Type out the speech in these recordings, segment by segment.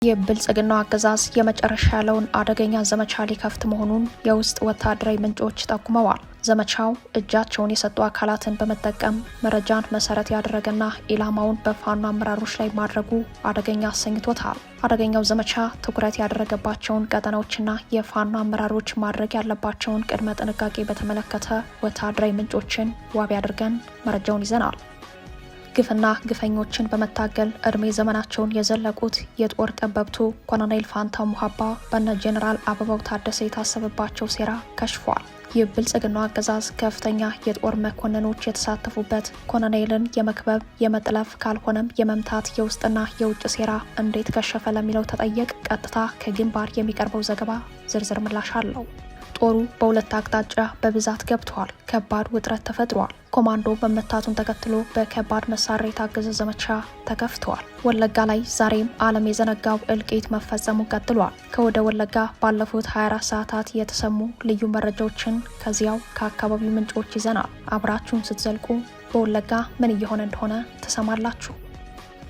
የብልጽግናው አገዛዝ የመጨረሻ ያለውን አደገኛ ዘመቻ ሊከፍት መሆኑን የውስጥ ወታደራዊ ምንጮች ጠቁመዋል። ዘመቻው እጃቸውን የሰጡ አካላትን በመጠቀም መረጃን መሰረት ያደረገና ኢላማውን በፋኖ አመራሮች ላይ ማድረጉ አደገኛ አሰኝቶታል። አደገኛው ዘመቻ ትኩረት ያደረገባቸውን ቀጠናዎችና የፋኖ አመራሮች ማድረግ ያለባቸውን ቅድመ ጥንቃቄ በተመለከተ ወታደራዊ ምንጮችን ዋቢ አድርገን መረጃውን ይዘናል። ግፍና ግፈኞችን በመታገል እድሜ ዘመናቸውን የዘለቁት የጦር ጠበብቱ ኮሎኔል ፋንታው ሙሀባ በነ ጄኔራል አበባው ታደሰ የታሰበባቸው ሴራ ከሽፏል። የብልጽግናው አገዛዝ ከፍተኛ የጦር መኮንኖች የተሳተፉበት ኮሎኔልን የመክበብ የመጥለፍ ካልሆነም የመምታት የውስጥና የውጭ ሴራ እንዴት ከሸፈ ለሚለው ተጠየቅ ቀጥታ ከግንባር የሚቀርበው ዘገባ ዝርዝር ምላሽ አለው። ጦሩ በሁለት አቅጣጫ በብዛት ገብቷል። ከባድ ውጥረት ተፈጥሯል። ኮማንዶ መመታቱን ተከትሎ በከባድ መሳሪያ የታገዘ ዘመቻ ተከፍተዋል። ወለጋ ላይ ዛሬም ዓለም የዘነጋው እልቂት መፈጸሙ ቀጥሏል። ከወደ ወለጋ ባለፉት 24 ሰዓታት የተሰሙ ልዩ መረጃዎችን ከዚያው ከአካባቢው ምንጮች ይዘናል። አብራችሁን ስትዘልቁ በወለጋ ምን እየሆነ እንደሆነ ትሰማላችሁ።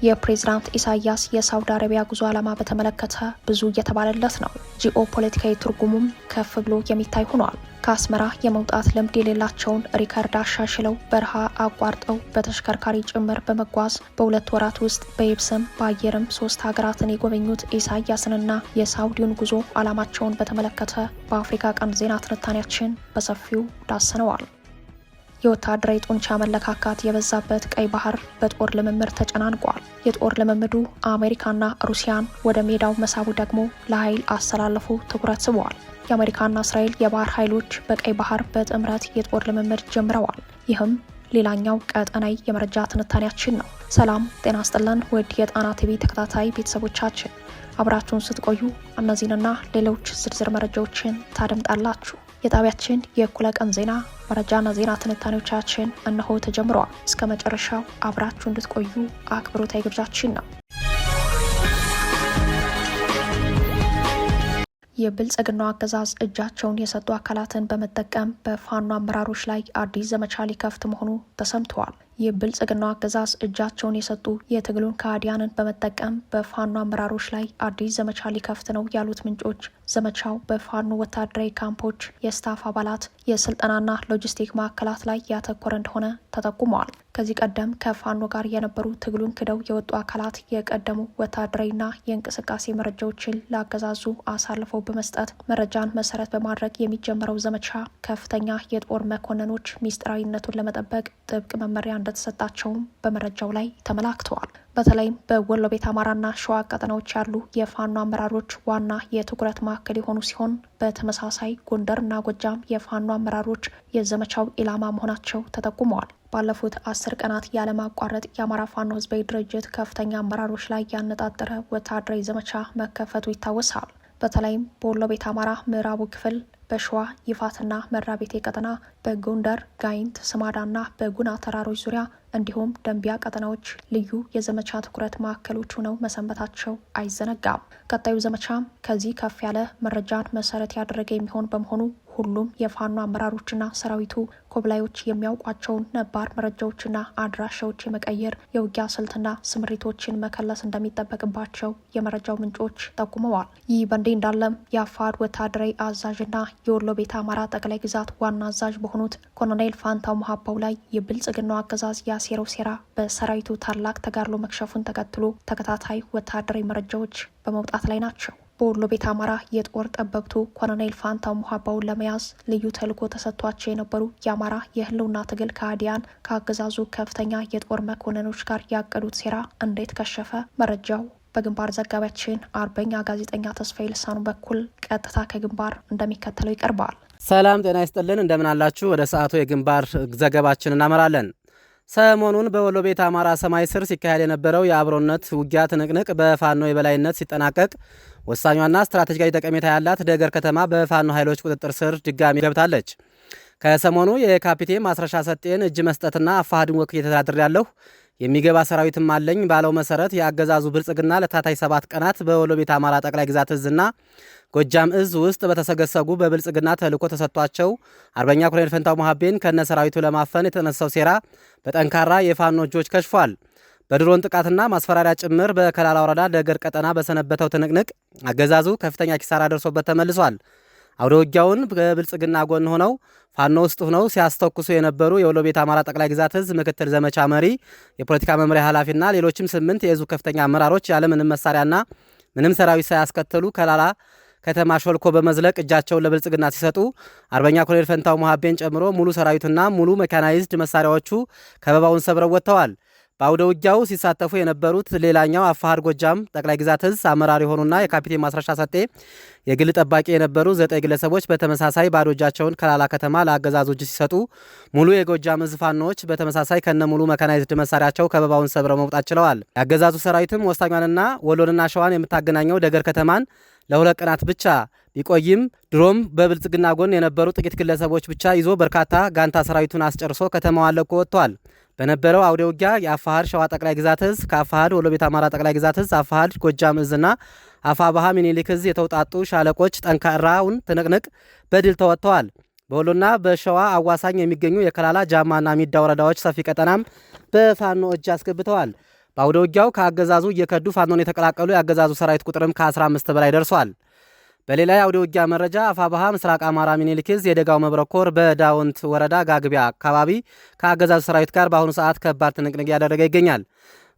የፕሬዝዳንት ኢሳያስ የሳውዲ አረቢያ ጉዞ ዓላማ በተመለከተ ብዙ እየተባለለት ነው። ጂኦፖለቲካዊ ትርጉሙም ከፍ ብሎ የሚታይ ሆኗል። ከአስመራ የመውጣት ልምድ የሌላቸውን ሪከርድ አሻሽለው በረሃ አቋርጠው በተሽከርካሪ ጭምር በመጓዝ በ2 ወራት ውስጥ በየብስም በአየርም 3 ሀገራትን የጎበኙት ኢሳያስንና የሳውዲውን ጉዞ ዓላማቸውን በተመለከተ በአፍሪካ ቀንድ ዜና ትንታኔያችን በሰፊው ዳሰነዋል። የወታደራዊ ጡንቻ መለካካት የበዛበት ቀይ ባህር በጦር ልምምድ ተጨናንቋል። የጦር ልምምዱ አሜሪካና ሩሲያን ወደ ሜዳው መሳቡ ደግሞ ለኃይል አስተላለፉ ትኩረት ስቧል። የአሜሪካና እስራኤል የባህር ኃይሎች በቀይ ባህር በጥምረት የጦር ልምምድ ጀምረዋል። ይህም ሌላኛው ቀጠናዊ የመረጃ ትንታኔያችን ነው። ሰላም ጤና ይስጥልን ውድ የጣና ቲቪ ተከታታይ ቤተሰቦቻችን፣ አብራችሁን ስትቆዩ እነዚህንና ሌሎች ዝርዝር መረጃዎችን ታደምጣላችሁ። የጣቢያችን የእኩለ ቀን ዜና መረጃና ዜና ትንታኔዎቻችን እነሆ ተጀምረዋል። እስከ መጨረሻው አብራችሁ እንድትቆዩ አክብሮታዊ ግብዣችን ነው። የብልጽግናው አገዛዝ እጃቸውን የሰጡ አካላትን በመጠቀም በፋኖ አመራሮች ላይ አዲስ ዘመቻ ሊከፍት መሆኑ ተሰምተዋል። የብልጽግናው አገዛዝ እጃቸውን የሰጡ የትግሉን ከሃዲያንን በመጠቀም በፋኖ አመራሮች ላይ አዲስ ዘመቻ ሊከፍት ነው ያሉት ምንጮች ዘመቻው በፋኖ ወታደራዊ ካምፖች፣ የስታፍ አባላት፣ የስልጠናና ሎጂስቲክ ማዕከላት ላይ ያተኮረ እንደሆነ ተጠቁመዋል። ከዚህ ቀደም ከፋኖ ጋር የነበሩ ትግሉን ክደው የወጡ አካላት የቀደሙ ወታደራዊና የእንቅስቃሴ መረጃዎችን ላገዛዙ አሳልፈው በመስጠት መረጃን መሰረት በማድረግ የሚጀምረው ዘመቻ ከፍተኛ የጦር መኮንኖች ሚስጥራዊነቱን ለመጠበቅ ጥብቅ መመሪያ እንደተሰጣቸውም በመረጃው ላይ ተመላክተዋል። በተለይም በወሎ ቤት አማራና ሸዋ ቀጠናዎች ያሉ የፋኖ አመራሮች ዋና የትኩረት ማዕከል የሆኑ ሲሆን በተመሳሳይ ጎንደርና ጎጃም የፋኖ አመራሮች የዘመቻው ኢላማ መሆናቸው ተጠቁመዋል። ባለፉት 10 ቀናት ያለማቋረጥ የአማራ ፋኖ ህዝባዊ ድርጅት ከፍተኛ አመራሮች ላይ ያነጣጠረ ወታደራዊ ዘመቻ መከፈቱ ይታወሳል። በተለይም በወሎ ቤት አማራ ምዕራቡ ክፍል፣ በሸዋ ይፋትና መራቤቴ ቀጠና፣ በጎንደር ጋይንት ስማዳና በጉና ተራሮች ዙሪያ እንዲሁም ደንቢያ ቀጠናዎች ልዩ የዘመቻ ትኩረት ማዕከሎች ሆነው መሰንበታቸው አይዘነጋም። ቀጣዩ ዘመቻም ከዚህ ከፍ ያለ መረጃን መሰረት ያደረገ የሚሆን በመሆኑ ሁሉም የፋኖ አመራሮችና ሰራዊቱ ኮብላዮች የሚያውቋቸውን ነባር መረጃዎችና አድራሻዎች የመቀየር የውጊያ ስልትና ስምሪቶችን መከለስ እንደሚጠበቅባቸው የመረጃው ምንጮች ጠቁመዋል። ይህ በእንዲህ እንዳለም የአፋድ ወታደራዊ አዛዥና የወሎ ቤት አማራ ጠቅላይ ግዛት ዋና አዛዥ በሆኑት ኮሎኔል ፋንታው ሙሀባው ላይ የብልጽግናው አገዛዝ ያሴረው ሴራ በሰራዊቱ ታላቅ ተጋድሎ መክሸፉን ተከትሎ ተከታታይ ወታደራዊ መረጃዎች በመውጣት ላይ ናቸው። በወሎ ቤት አማራ የጦር ጠበብቱ ኮሎኔል ፋንታው ሙሀባውን ለመያዝ ልዩ ተልዕኮ ተሰጥቷቸው የነበሩ የአማራ የህልውና ትግል ከሃዲያን ከአገዛዙ ከፍተኛ የጦር መኮንኖች ጋር ያቀዱት ሴራ እንዴት ከሸፈ? መረጃው በግንባር ዘጋቢያችን አርበኛ ጋዜጠኛ ተስፋዬ ልሳኑ በኩል ቀጥታ ከግንባር እንደሚከተለው ይቀርባል። ሰላም ጤና ይስጥልን፣ እንደምን አላችሁ? ወደ ሰዓቱ የግንባር ዘገባችን እናመራለን። ሰሞኑን በወሎ ቤት አማራ ሰማይ ስር ሲካሄድ የነበረው የአብሮነት ውጊያ ትንቅንቅ በፋኖ የበላይነት ሲጠናቀቅ ወሳኟና ስትራቴጂካዊ ጠቀሜታ ያላት ደገር ከተማ በፋኖ ኃይሎች ቁጥጥር ስር ድጋሚ ገብታለች። ከሰሞኑ የካፒቴን ማስረሻ ሰጤን እጅ መስጠትና አፋሕድን ወክዬ ተደራድሬያለሁ የሚገባ ሰራዊትም አለኝ ባለው መሰረት የአገዛዙ ብልጽግና ለታታይ 7 ቀናት በወሎ ቤት አማራ ጠቅላይ ግዛት እዝና ጎጃም እዝ ውስጥ በተሰገሰጉ በብልጽግና ተልዕኮ ተሰጥቷቸው አርበኛ ኮሎኔል ፋንታው ሙሀቤን ከነ ሰራዊቱ ለማፈን የተነሳው ሴራ በጠንካራ የፋኖ እጆች ከሽፏል። በድሮን ጥቃትና ማስፈራሪያ ጭምር በከላላ ወረዳ ደገር ቀጠና በሰነበተው ትንቅንቅ አገዛዙ ከፍተኛ ኪሳራ ደርሶበት ተመልሷል። አውደ ውጊያውን በብልጽግና ጎን ሆነው ፋኖ ውስጥ ሆነው ሲያስተኩሱ የነበሩ የወሎ ቤት አማራ ጠቅላይ ግዛት እዝ ምክትል ዘመቻ መሪ፣ የፖለቲካ መምሪያ ኃላፊና ሌሎችም 8 የእዙ ከፍተኛ አመራሮች ያለምንም መሳሪያና ምንም ሰራዊት ሳያስከትሉ ከላላ ከተማ ሾልኮ በመዝለቅ እጃቸውን ለብልጽግና ሲሰጡ አርበኛ ኮሎኔል ፈንታው መሐቤን ጨምሮ ሙሉ ሰራዊቱና ሙሉ ሜካናይዝድ መሳሪያዎቹ ከበባውን ሰብረው ወጥተዋል። በአውደ ውጊያው ሲሳተፉ የነበሩት ሌላኛው አፋሃድ ጎጃም ጠቅላይ ግዛት እዝ አመራር የሆኑና የካፒቴን ማስረሻ ሰጤ የግል ጠባቂ የነበሩ 9 ግለሰቦች በተመሳሳይ ባዶ እጃቸውን ከላላ ከተማ ለአገዛዙ እጅ ሲሰጡ፣ ሙሉ የጎጃም እዝ ፋኖዎች በተመሳሳይ ከነ ሙሉ መካናይዝድ መሳሪያቸው ከበባውን ሰብረው መውጣት ችለዋል። የአገዛዙ ሰራዊትም ወሳኟንና ወሎንና ሸዋን የምታገናኘው ደገር ከተማን ለ2 ቀናት ብቻ ቢቆይም ድሮም በብልጽግና ጎን የነበሩ ጥቂት ግለሰቦች ብቻ ይዞ በርካታ ጋንታ ሰራዊቱን አስጨርሶ ከተማዋን ለቆ ወጥቷል። በነበረው አውደ ውጊያ የአፋሃድ ሸዋ ጠቅላይ ግዛት እዝ ከአፋሃድ ወሎ ቤት አማራ ጠቅላይ ግዛት እዝ፣ አፋሃድ ጎጃም እዝና አፋባሃ ሚኒሊክ እዝ የተውጣጡ ሻለቆች ጠንካራውን ትንቅንቅ በድል ተወጥተዋል። በወሎና በሸዋ አዋሳኝ የሚገኙ የከላላ ጃማና ሚዳ ወረዳዎች ሰፊ ቀጠናም በፋኖ እጅ አስገብተዋል። በአውደ ውጊያው ከአገዛዙ እየከዱ ፋኖን የተቀላቀሉ የአገዛዙ ሰራዊት ቁጥርም ከ15 በላይ ደርሷል። በሌላ የአውደ ውጊያ መረጃ አፋባሃ ምስራቅ አማራ ሚኒሊክ እዝ የደጋው መብረቅ ኮር በዳውንት ወረዳ ጋግቢያ አካባቢ ከአገዛዙ ሰራዊት ጋር በአሁኑ ሰዓት ከባድ ትንቅንቅ እያደረገ ይገኛል።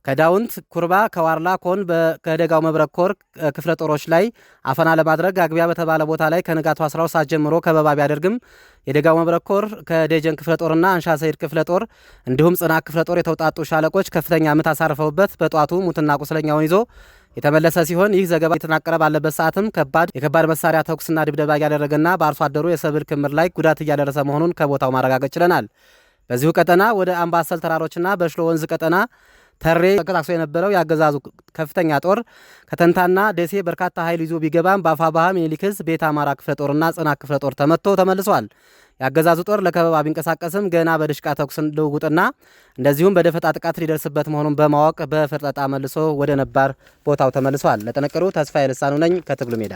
ከዳውንት ኩርባ፣ ከዋርላ ኮን ከደጋው መብረቅ ኮር ክፍለ ጦሮች ላይ አፈና ለማድረግ ጋግቢያ በተባለ ቦታ ላይ ከንጋቱ 12 ሰዓት ጀምሮ ከበባ ቢያደርግም የደጋው መብረቅ ኮር ከደጀን ክፍለ ጦርና አንሻ ሰይድ ክፍለ ጦር እንዲሁም ጽናት ክፍለ ጦር የተውጣጡ ሻለቆች ከፍተኛ ምት አሳርፈውበት በጧቱ ሙትና ቁስለኛውን ይዞ የተመለሰ ሲሆን ይህ ዘገባ የተናቀረ ባለበት ሰዓትም የከባድ መሳሪያ ተኩስና ድብደባ እያደረገና በአርሶ አደሩ የሰብል ክምር ላይ ጉዳት እያደረሰ መሆኑን ከቦታው ማረጋገጥ ችለናል። በዚሁ ቀጠና ወደ አምባሰል ተራሮችና በሽሎ ወንዝ ቀጠና ተሬ ተንቀሳቅሶ የነበረው የአገዛዙ ከፍተኛ ጦር ከተንታና ደሴ በርካታ ኃይል ይዞ ቢገባም በአፋባሃ ሚኒሊክ እዝ ቤት አማራ ክፍለ ጦርና ጽናት ክፍለ ጦር ተመቶ ተመልሷል። የአገዛዙ ጦር ለከበባ ቢንቀሳቀስም ገና በድሽቃ ተኩስ ልውውጥና እንደዚሁም በደፈጣ ጥቃት ሊደርስበት መሆኑን በማወቅ በፍርጠጣ መልሶ ወደ ነባር ቦታው ተመልሷል። ለጥንቅሩ ተስፋዬ ልሳኑ ነኝ ከትግሉ ሜዳ።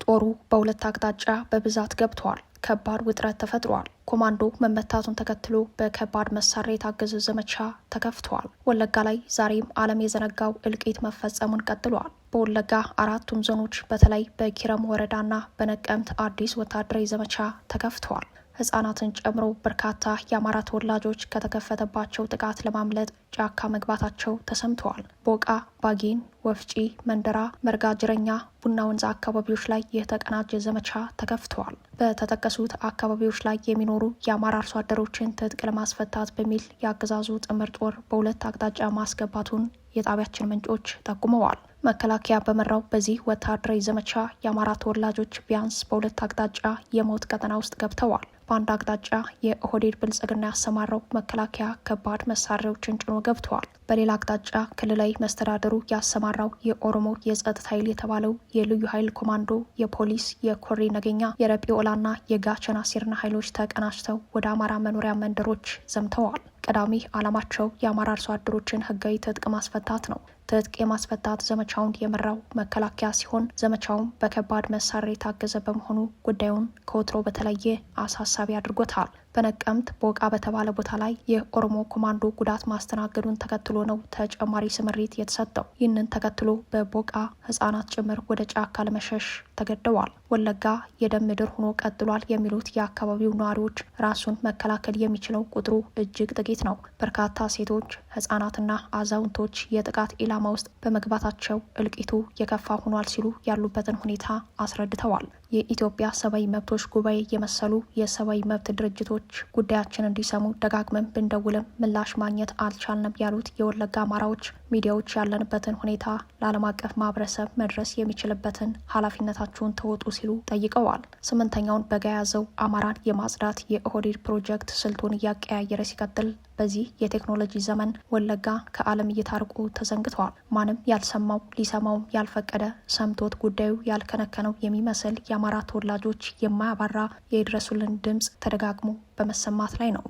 ጦሩ በሁለት አቅጣጫ በብዛት ገብቷል። ከባድ ውጥረት ተፈጥሯል። ኮማንዶ መመታቱን ተከትሎ በከባድ መሳሪያ የታገዘ ዘመቻ ተከፍቷል። ወለጋ ላይ ዛሬም ዓለም የዘነጋው እልቂት መፈጸሙን ቀጥሏል። በወለጋ 4ቱም ዞኖች በተለይ በኪረም ወረዳና በነቀምት አዲስ ወታደራዊ ዘመቻ ተከፍተዋል። ህጻናትን ጨምሮ በርካታ የአማራ ተወላጆች ከተከፈተባቸው ጥቃት ለማምለጥ ጫካ መግባታቸው ተሰምተዋል። ቦቃ፣ ባጊን፣ ወፍጪ፣ መንደራ፣ መርጋ ጅረኛ፣ ቡና ወንዝ አካባቢዎች ላይ የተቀናጀ ዘመቻ ተከፍተዋል። በተጠቀሱት አካባቢዎች ላይ የሚኖሩ የአማራ አርሶ አደሮችን ትጥቅ ለማስፈታት በሚል የአገዛዙ ጥምር ጦር በሁለት አቅጣጫ ማስገባቱን የጣቢያችን ምንጮች ጠቁመዋል። መከላከያ በመራው በዚህ ወታደራዊ ዘመቻ የአማራ ተወላጆች ቢያንስ በሁለት አቅጣጫ የሞት ቀጠና ውስጥ ገብተዋል። በአንድ አቅጣጫ የኦህዴድ ብልጽግና ያሰማራው መከላከያ ከባድ መሳሪያዎችን ጭኖ ገብተዋል። በሌላ አቅጣጫ ክልላዊ መስተዳደሩ ያሰማራው የኦሮሞ የጸጥታ ኃይል የተባለው የልዩ ኃይል ኮማንዶ፣ የፖሊስ፣ የኮሬ ነገኛ፣ የረጲ ኦላና የጋቸና ሲርና ኃይሎች ተቀናጅተው ወደ አማራ መኖሪያ መንደሮች ዘምተዋል። ቀዳሚ ዓላማቸው የአማራ አርሶ አደሮችን ህጋዊ ትጥቅ ማስፈታት ነው። ትጥቅ የማስፈታት ዘመቻውን የመራው መከላከያ ሲሆን ዘመቻውን በከባድ መሳሪያ የታገዘ በመሆኑ ጉዳዩን ከወትሮ በተለየ አሳሳቢ አድርጎታል። በነቀምት ቦቃ በተባለ ቦታ ላይ የኦሮሞ ኮማንዶ ጉዳት ማስተናገዱን ተከትሎ ነው ተጨማሪ ስምሪት የተሰጠው። ይህንን ተከትሎ በቦቃ ህጻናት ጭምር ወደ ጫካ ለመሸሽ ተገደዋል። ወለጋ የደም ምድር ሆኖ ቀጥሏል የሚሉት የአካባቢው ነዋሪዎች ራሱን መከላከል የሚችለው ቁጥሩ እጅግ ጥቂት ነው። በርካታ ሴቶች፣ ህጻናትና አዛውንቶች የጥቃት ኢላማ ውስጥ በመግባታቸው እልቂቱ የከፋ ሆኗል ሲሉ ያሉበትን ሁኔታ አስረድተዋል። የኢትዮጵያ ሰብአዊ መብቶች ጉባኤ የመሰሉ የሰብአዊ መብት ድርጅቶች ጉዳያችን እንዲሰሙ ደጋግመን ብንደውልም ምላሽ ማግኘት አልቻልንም ያሉት የወለጋ አማራዎች ሚዲያዎች ያለንበትን ሁኔታ ለዓለም አቀፍ ማህበረሰብ መድረስ የሚችልበትን ኃላፊነታችሁን ተወጡ ሲሉ ጠይቀዋል። 8ኛውን በጋ ያዘው አማራን የማጽዳት የኦህዴድ ፕሮጀክት ስልቱን እያቀያየረ ሲቀጥል በዚህ የቴክኖሎጂ ዘመን ወለጋ ከዓለም እየታርቁ ተዘንግተዋል። ማንም ያልሰማው ሊሰማውም ያልፈቀደ ሰምቶት ጉዳዩ ያልከነከነው የሚመስል የአማራ ተወላጆች የማያባራ የድረሱልን ድምፅ ተደጋግሞ በመሰማት ላይ ነው።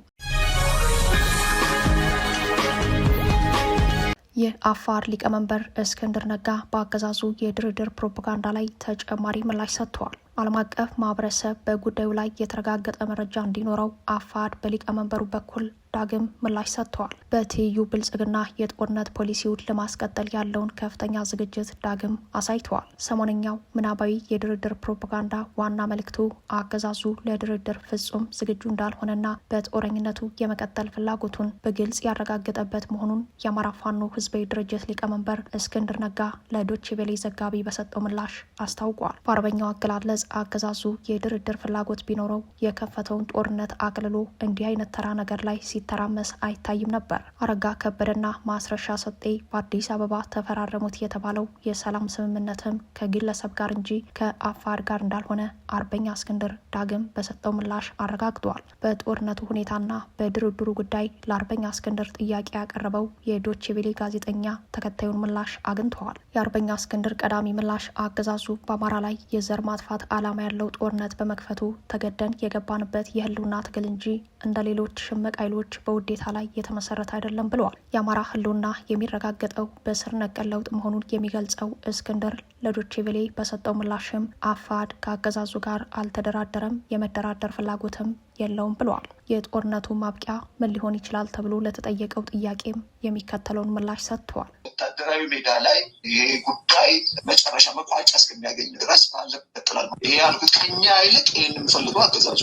የአፋር ሊቀመንበር እስክንድር ነጋ በአገዛዙ የድርድር ፕሮፓጋንዳ ላይ ተጨማሪ ምላሽ ሰጥተዋል። ዓለም አቀፍ ማህበረሰብ በጉዳዩ ላይ የተረጋገጠ መረጃ እንዲኖረው አፋሕድ በሊቀመንበሩ በኩል ዳግም ምላሽ ሰጥተዋል። በትይዩ ብልጽግና የጦርነት ፖሊሲውን ለማስቀጠል ያለውን ከፍተኛ ዝግጅት ዳግም አሳይተዋል። ሰሞነኛው ምናባዊ የድርድር ፕሮፓጋንዳ ዋና መልእክቱ አገዛዙ ለድርድር ፍጹም ዝግጁ እንዳልሆነና በጦረኝነቱ የመቀጠል ፍላጎቱን በግልጽ ያረጋገጠበት መሆኑን የአማራ ፋኖ ህዝባዊ ድርጅት ሊቀመንበር እስክንድር ነጋ ለዶይቼ ቬለ ዘጋቢ በሰጠው ምላሽ አስታውቋል። በአርበኛው አገላለጽ አገዛዙ የድርድር ፍላጎት ቢኖረው የከፈተውን ጦርነት አቅልሎ እንዲህ አይነት ተራ ነገር ላይ ተራመስ አይታይም ነበር። አረጋ ከበደና ማስረሻ ሰጤ በአዲስ አበባ ተፈራረሙት የተባለው የሰላም ስምምነትም ከግለሰብ ጋር እንጂ ከአፋሕድ ጋር እንዳልሆነ አርበኛ እስክንድር ዳግም በሰጠው ምላሽ አረጋግጧል። በጦርነቱ ሁኔታና በድርድሩ ጉዳይ ለአርበኛ እስክንድር ጥያቄ ያቀረበው የዶይቼ ቬለ ጋዜጠኛ ተከታዩን ምላሽ አግኝተዋል። የአርበኛ እስክንድር ቀዳሚ ምላሽ አገዛዙ በአማራ ላይ የዘር ማጥፋት ዓላማ ያለው ጦርነት በመክፈቱ ተገደን የገባንበት የህልውና ትግል እንጂ እንደ ሌሎች ሽምቅ ኃይሎች በውዴታ ላይ የተመሰረተ አይደለም ብለዋል። የአማራ ህልውና የሚረጋገጠው በስር ነቀል ለውጥ መሆኑን የሚገልጸው እስክንድር ለዶይቼ ቬለ በሰጠው ምላሽም አፋሕድ ከአገዛዙ ጋር አልተደራደረም፣ የመደራደር ፍላጎትም የለውም ብለዋል። የጦርነቱ ማብቂያ ምን ሊሆን ይችላል ተብሎ ለተጠየቀው ጥያቄም የሚከተለውን ምላሽ ሰጥተዋል። ወታደራዊ ሜዳ ላይ ይሄ ጉዳይ መጨረሻ መቋጫ እስከሚያገኝ ድረስ ባለበት ይቀጥላል። ይሄ ያልኩት ከኛ ይልቅ ይህን የምፈልገው አገዛዙ፣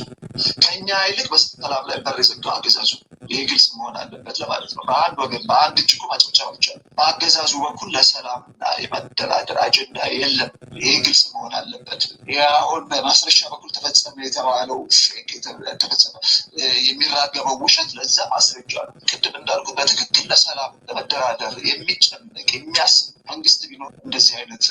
ከኛ ይልቅ በሰላም ላይ በር የዘጋው አገዛዙ። ይሄ ግልጽ መሆን አለበት ለማለት ነው። በአንድ ወገን በአንድ እጅ እኮ ማጨብጨብ ይቻላል። በአገዛዙ በኩል ለሰላምና የመደራደር አጀንዳ የለም። ይሄ ግልጽ መሆን አለበት። ይህ አሁን በማስረሻ በኩል ተፈጸመ የተባለው ተፈጸመ የሚራገበው ውሸት ለዛ ማስረጃ ነው። ቅድም እንዳልኩ በትክክል ለሰላም ለመደራደር የሚጨነቅ የሚያስብ መንግስት ቢኖር እንደዚህ አይነት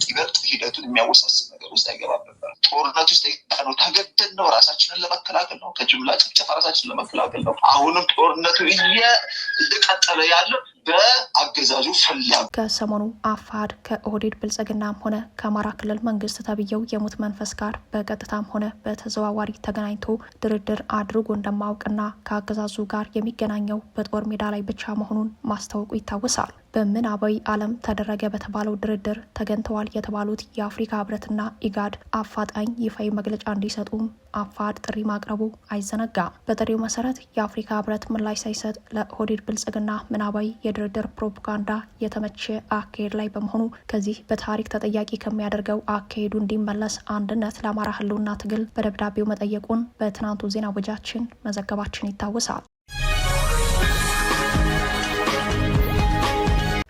ይበልጥ ሂደቱን የሚያወሳስብ ነገር ውስጥ አይገባም ነበር። ጦርነት ውስጥ ነው ተገደን ነው ራሳችንን ለመከላከል ነው፣ ከጅምላ ጭፍጨፋ ራሳችንን ለመከላከል ነው። አሁንም ጦርነቱ እየቀጠለ ያለው በአገዛዙ ፍላጎት። ከሰሞኑ አፋሕድ ከኦህዴድ ብልጽግናም ሆነ ከአማራ ክልል መንግስት ተብዬው የሙት መንፈስ ጋር በቀጥታም ሆነ በተዘዋዋሪ ተገናኝቶ ድርድር አድርጎ እንደማያውቅና ከአገዛዙ ጋር የሚገናኘው በጦር ሜዳ ላይ ብቻ መሆኑን ማስታወቁ ይታወሳል። በምናባዊ ዓለም ተደረገ በተባለው ድርድር ተገኝተዋል የተባሉት የአፍሪካ ህብረትና ኢጋድ አፋጣኝ ይፋዊ መግለጫ እንዲሰጡም አፋሕድ ጥሪ ማቅረቡ አይዘነጋም። በጥሪው መሰረት የአፍሪካ ህብረት ምላሽ ሳይሰጥ ለኦህዴድ ብልጽግና ምናባዊ የድርድር ፕሮፓጋንዳ የተመቸ አካሄድ ላይ በመሆኑ ከዚህ በታሪክ ተጠያቂ ከሚያደርገው አካሄዱ እንዲመለስ አንድነት ለአማራ ህልውና ትግል በደብዳቤው መጠየቁን በትናንቱ ዜና ወጃችን መዘገባችን ይታወሳል።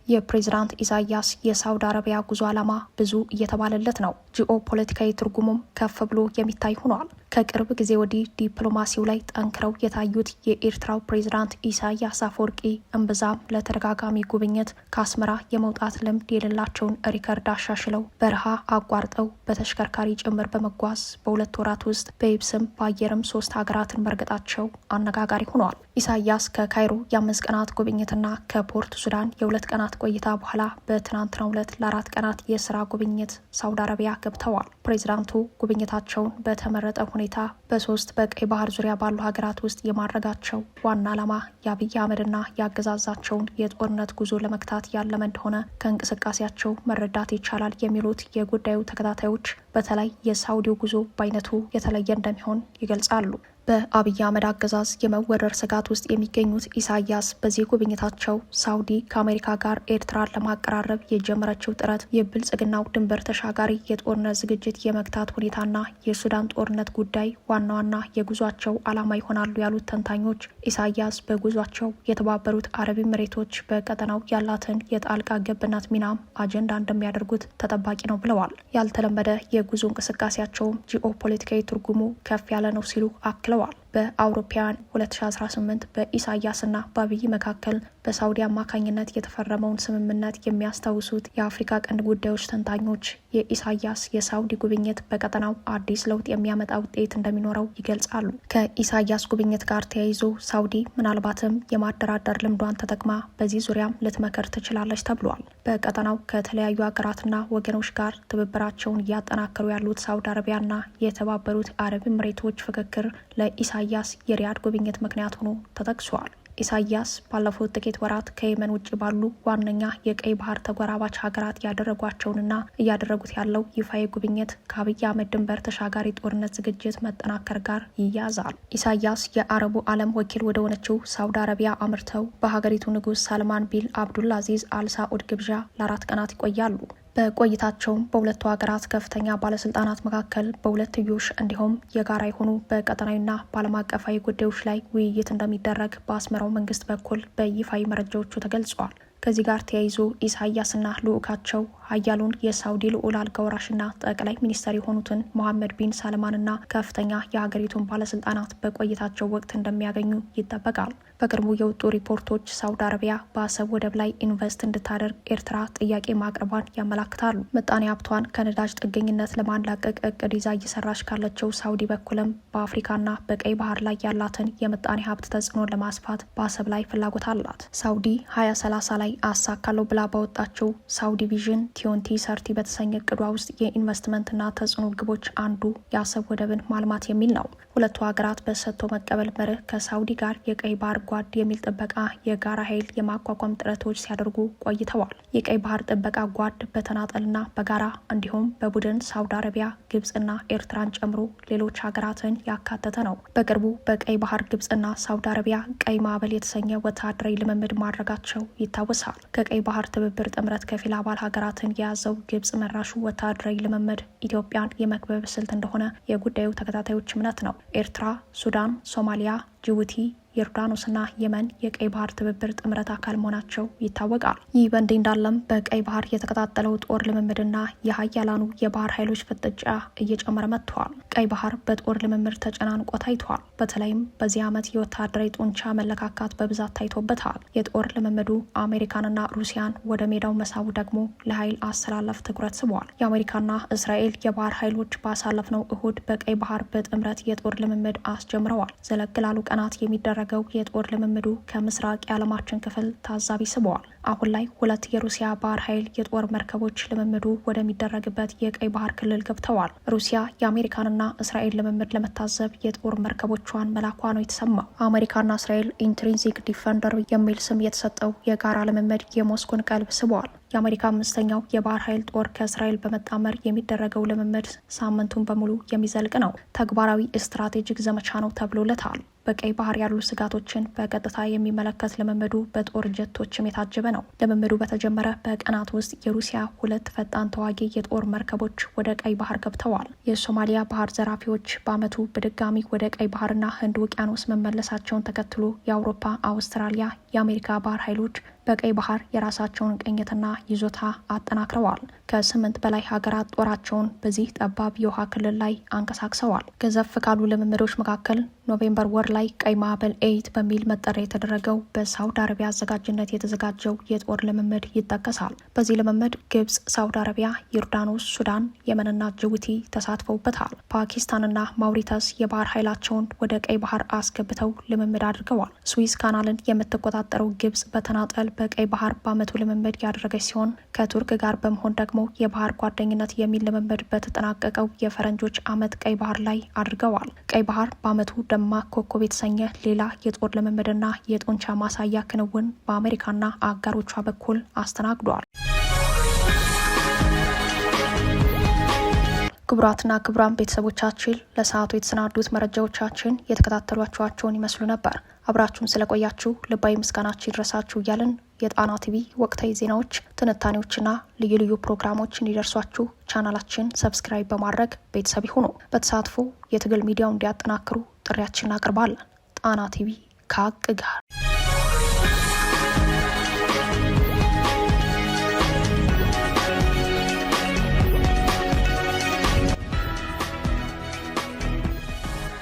የፕሬዝዳንት ኢሳያስ የሳውዲ አረቢያ ጉዞ ዓላማ ብዙ እየተባለለት ነው። ጂኦ ፖለቲካዊ ትርጉሙም ከፍ ብሎ የሚታይ ሆኗል። ከቅርብ ጊዜ ወዲህ ዲፕሎማሲው ላይ ጠንክረው የታዩት የኤርትራው ፕሬዝዳንት ኢሳያስ አፈወርቂ እምብዛም ለተደጋጋሚ ጉብኝት ከአስመራ የመውጣት ልምድ የሌላቸውን ሪከርድ አሻሽለው በረሃ አቋርጠው በተሽከርካሪ ጭምር በመጓዝ በ2 ወራት ውስጥ በየብስም በአየርም 3 ሀገራትን መርገጣቸው አነጋጋሪ ሆኗል። ኢሳያስ ከካይሮ የ5 ቀናት ጉብኝትና ከፖርት ሱዳን የ2 ቀናት ቆይታ በኋላ በትናንትናው ዕለት ለ4 ቀናት የስራ ጉብኝት ሳውዲ አረቢያ ገብተዋል። ፕሬዝዳንቱ ጉብኝታቸውን በተመረጠ ሁኔታ በ3 በቀይ ባህር ዙሪያ ባሉ ሀገራት ውስጥ የማድረጋቸው ዋና ዓላማ የአብይ አህመድና ያገዛዛቸውን የጦርነት ጉዞ ለመግታት ያለመ እንደሆነ ከእንቅስቃሴያቸው መረዳት ይቻላል የሚሉት የጉዳዩ ተከታታዮች በተለይ የሳውዲው ጉዞ በአይነቱ የተለየ እንደሚሆን ይገልጻሉ። በአብይ አህመድ አገዛዝ የመወረር ስጋት ውስጥ የሚገኙት ኢሳያስ በዚህ ጉብኝታቸው ሳውዲ ከአሜሪካ ጋር ኤርትራን ለማቀራረብ የጀመረችው ጥረት፣ የብልጽግናው ድንበር ተሻጋሪ የጦርነት ዝግጅት የመግታት ሁኔታና የሱዳን ጦርነት ጉዳይ ዋና ዋና የጉዟቸው ዓላማ ይሆናሉ ያሉት ተንታኞች ኢሳያስ በጉዟቸው የተባበሩት አረብ ኤሚሬቶች በቀጠናው ያላትን የጣልቃ ገብነት ሚናም አጀንዳ እንደሚያደርጉት ተጠባቂ ነው ብለዋል። ያልተለመደ የጉዞ እንቅስቃሴያቸውም ጂኦ ፖለቲካዊ ትርጉሙ ከፍ ያለ ነው ሲሉ አክለዋል። በአውሮፓውያን 2018 በኢሳያስና በአብይ መካከል በሳውዲ አማካኝነት የተፈረመውን ስምምነት የሚያስታውሱት የአፍሪካ ቀንድ ጉዳዮች ተንታኞች የኢሳያስ የሳውዲ ጉብኝት በቀጠናው አዲስ ለውጥ የሚያመጣ ውጤት እንደሚኖረው ይገልጻሉ። ከኢሳያስ ጉብኝት ጋር ተያይዞ ሳውዲ ምናልባትም የማደራደር ልምዷን ተጠቅማ በዚህ ዙሪያም ልትመከር ትችላለች ተብሏል። በቀጠናው ከተለያዩ ሀገራትና ወገኖች ጋር ትብብራቸውን እያጠናከሩ ያሉት ሳውዲ አረቢያና የተባበሩት አረብ ኤሚሬቶች ፍክክር ለኢሳያስ የሪያድ ጉብኝት ምክንያት ሆኖ ተጠቅሷል። ኢሳያስ ባለፉት ጥቂት ወራት ከየመን ውጭ ባሉ ዋነኛ የቀይ ባህር ተጎራባች ሀገራት ያደረጓቸውንና እያደረጉት ያለው ይፋዊ ጉብኝት ከአብይ አህመድ ድንበር ተሻጋሪ ጦርነት ዝግጅት መጠናከር ጋር ይያዛል። ኢሳያስ የአረቡ ዓለም ወኪል ወደ ሆነችው ሳውዲ አረቢያ አምርተው በሀገሪቱ ንጉሥ ሳልማን ቢን አብዱል አዚዝ አልሳኡድ ግብዣ ለ4 ቀናት ይቆያሉ። በቆይታቸውም በሁለቱ ሀገራት ከፍተኛ ባለስልጣናት መካከል በሁለትዮሽ እንዲሁም የጋራ የሆኑ በቀጠናዊና በዓለም አቀፋዊ ጉዳዮች ላይ ውይይት እንደሚደረግ በአስመራው መንግስት በኩል በይፋዊ መረጃዎቹ ተገልጿል። ከዚህ ጋር ተያይዞ ኢሳያስና ልዑካቸው ሀያሉን የሳውዲ ልዑል አልጋ ወራሽና ጠቅላይ ሚኒስተር የሆኑትን መሐመድ ቢን ሳልማንና ከፍተኛ የሀገሪቱን ባለስልጣናት በቆይታቸው ወቅት እንደሚያገኙ ይጠበቃል። በቅርቡ የወጡ ሪፖርቶች ሳውዲ አረቢያ በአሰብ ወደብ ላይ ኢንቨስት እንድታደርግ ኤርትራ ጥያቄ ማቅረቧን ያመላክታሉ። ምጣኔ ሀብቷን ከነዳጅ ጥገኝነት ለማላቀቅ እቅድ ይዛ እየሰራች ካለችው ሳውዲ በኩልም በአፍሪካና በቀይ ባህር ላይ ያላትን የምጣኔ ሀብት ተጽዕኖን ለማስፋት በአሰብ ላይ ፍላጎት አላት። ሳውዲ 2030 ላይ አሳካለው ብላ ባወጣችው ሳውዲ ቪዥን 2030 በተሰኘ እቅዷ ውስጥ የኢንቨስትመንትና ተጽዕኖ ግቦች አንዱ የአሰብ ወደብን ማልማት የሚል ነው። ሁለቱ ሀገራት በሰጥቶ መቀበል መርህ ከሳውዲ ጋር የቀይ ባህር ጓድ የሚል ጥበቃ የጋራ ኃይል የማቋቋም ጥረቶች ሲያደርጉ ቆይተዋል። የቀይ ባህር ጥበቃ ጓድ በተናጠልና በጋራ እንዲሁም በቡድን ሳውዲ አረቢያ፣ ግብጽና ኤርትራን ጨምሮ ሌሎች ሀገራትን ያካተተ ነው። በቅርቡ በቀይ ባህር ግብጽና ሳውዲ አረቢያ ቀይ ማዕበል የተሰኘ ወታደራዊ ልምምድ ማድረጋቸው ይታወሳል። ከቀይ ባህር ትብብር ጥምረት ከፊል አባል ሀገራትን የያዘው ግብጽ መራሹ ወታደራዊ ልምምድ ኢትዮጵያን የመክበብ ስልት እንደሆነ የጉዳዩ ተከታታዮች እምነት ነው። ኤርትራ፣ ሱዳን፣ ሶማሊያ፣ ጅቡቲ፣ ዮርዳኖስና የመን የቀይ ባህር ትብብር ጥምረት አካል መሆናቸው ይታወቃል። ይህ በእንዲህ እንዳለም በቀይ ባህር የተቀጣጠለው ጦር ልምምድና የሀያላኑ የባህር ኃይሎች ፍጥጫ እየጨመረ መጥተዋል። ቀይ ባህር በጦር ልምምድ ተጨናንቆ ታይቷል። በተለይም በዚህ ዓመት የወታደራዊ ጡንቻ መለካካት በብዛት ታይቶበታል። የጦር ልምምዱ አሜሪካንና ሩሲያን ወደ ሜዳው መሳቡ ደግሞ ለኃይል አሰላለፍ ትኩረት ስቧል። የአሜሪካና እስራኤል የባህር ኃይሎች ባሳለፍነው እሁድ በቀይ ባህር በጥምረት የጦር ልምምድ አስጀምረዋል። ዘለግ ላሉ ቀናት የሚደረገው የጦር ልምምዱ ከምስራቅ የዓለማችን ክፍል ታዛቢ ስበዋል። አሁን ላይ 2 የሩሲያ ባህር ኃይል የጦር መርከቦች ልምምዱ ወደሚደረግበት የቀይ ባህር ክልል ገብተዋል። ሩሲያ የአሜሪካንና እስራኤል ልምምድ ለመታዘብ የጦር መርከቦቿን መላኳ ነው የተሰማው። አሜሪካና እስራኤል ኢንትሪንሲክ ዲፈንደር የሚል ስም የተሰጠው የጋራ ልምምድ የሞስኮን ቀልብ ስበዋል። የአሜሪካ 5ኛው የባህር ኃይል ጦር ከእስራኤል በመጣመር የሚደረገው ልምምድ ሳምንቱን በሙሉ የሚዘልቅ ነው። ተግባራዊ ስትራቴጂክ ዘመቻ ነው ተብሎለታል። በቀይ ባህር ያሉ ስጋቶችን በቀጥታ የሚመለከት ልምምዱ በጦር ጀቶችም የታጀበ ነው። ልምምዱ በተጀመረ በቀናት ውስጥ የሩሲያ 2 ፈጣን ተዋጊ የጦር መርከቦች ወደ ቀይ ባህር ገብተዋል። የሶማሊያ ባህር ዘራፊዎች በዓመቱ በድጋሚ ወደ ቀይ ባህርና ህንድ ውቅያኖስ መመለሳቸውን ተከትሎ የአውሮፓ፣ አውስትራሊያ፣ የአሜሪካ ባህር ኃይሎች በቀይ ባህር የራሳቸውን ቅኝትና ይዞታ አጠናክረዋል። ከ8 በላይ ሀገራት ጦራቸውን በዚህ ጠባብ የውሃ ክልል ላይ አንቀሳቅሰዋል። ገዘፍ ካሉ ልምምዶች መካከል ኖቬምበር ወር ላይ ቀይ ማዕበል 8 በሚል መጠሪያ የተደረገው በሳውዲ አረቢያ አዘጋጅነት የተዘጋጀው የጦር ልምምድ ይጠቀሳል። በዚህ ልምምድ ግብጽ፣ ሳውዲ አረቢያ፣ ዮርዳኖስ፣ ሱዳን፣ የመንና ጅቡቲ ተሳትፈውበታል። ፓኪስታንና ማውሪተስ የባህር ኃይላቸውን ወደ ቀይ ባህር አስገብተው ልምምድ አድርገዋል። ስዊዝ ካናልን የምትቆጣጠረው ግብጽ በተናጠል በቀይ ባህር በዓመቱ ልምምድ ያደረገች ሲሆን ከቱርክ ጋር በመሆን ደግሞ የባህር ጓደኝነት የሚል ልምምድ በተጠናቀቀው የፈረንጆች ዓመት ቀይ ባህር ላይ አድርገዋል። ቀይ ባህር በዓመቱ ደማቅ ኮከብ የተሰኘ ሌላ የጦር ልምምድና የጡንቻ ማሳያ ክንውን በአሜሪካና አጋሮቿ በኩል አስተናግዷል። ክቡራትና ክቡራን ቤተሰቦቻችን ለሰዓቱ የተሰናዱት መረጃዎቻችን የተከታተሏቸውን ይመስሉ ነበር። አብራችሁን ስለቆያችሁ ልባዊ ምስጋናችን ይድረሳችሁ እያልን የጣና ቲቪ ወቅታዊ ዜናዎች፣ ትንታኔዎችና ልዩ ልዩ ፕሮግራሞች እንዲደርሷችሁ ቻናላችን ሰብስክራይብ በማድረግ ቤተሰብ ይሁኑ። በተሳትፎ የትግል ሚዲያው እንዲያጠናክሩ ጥሪያችን እናቀርባለን። ጣና ቲቪ ከሀቅ ጋር